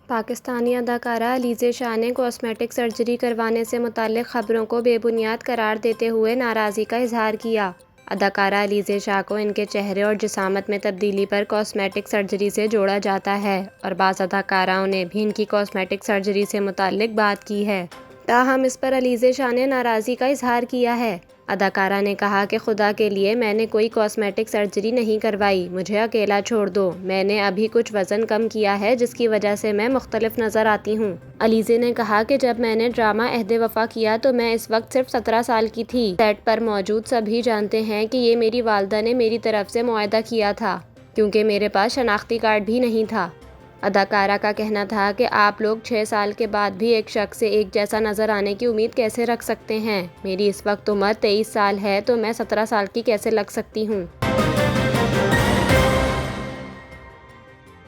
پاکستانی اداکارہ علیزہ شاہ نے cosmetic surgery کروانے سے متعلق خبروں کو بے بنیاد قرار دیتے ہوئے ناراضگی کا اظہار کیا۔ اداکارہ علیزہ شاہ کو ان کے چہرے اور جسامت میں تبدیلی پر کاسمیٹک سرجری سے جوڑا جاتا ہے اور بعض اداکاراؤں نے بھی ان کی کاسمیٹک سرجری سے متعلق بات کی ہے۔ تاہم اس پر علیزہ شاہ نے ناراضگی کا اظہار کیا ہے۔ اداکارہ نے کہا کہ خدا کے لیے میں نے کوئی کاسمیٹک سرجری نہیں کروائی، مجھے اکیلا چھوڑ دو، میں نے ابھی کچھ وزن کم کیا ہے جس کی وجہ سے میں مختلف نظر آتی ہوں۔ علیزہ نے کہا کہ جب میں نے ڈرامہ عہد وفا کیا تو میں اس وقت صرف 17 سال کی تھی۔ سیٹ پر موجود سبھی جانتے ہیں کہ یہ میری والدہ نے میری طرف سے معاہدہ کیا تھا کیونکہ میرے پاس شناختی کارڈ بھی نہیں تھا۔ اداکارہ کا کہنا تھا کہ آپ لوگ 6 سال کے بعد بھی ایک شخص سے ایک جیسا نظر آنے کی امید کیسے رکھ سکتے ہیں؟ میری اس وقت عمر 23 سال ہے تو میں 17 سال کی کیسے لگ سکتی ہوں؟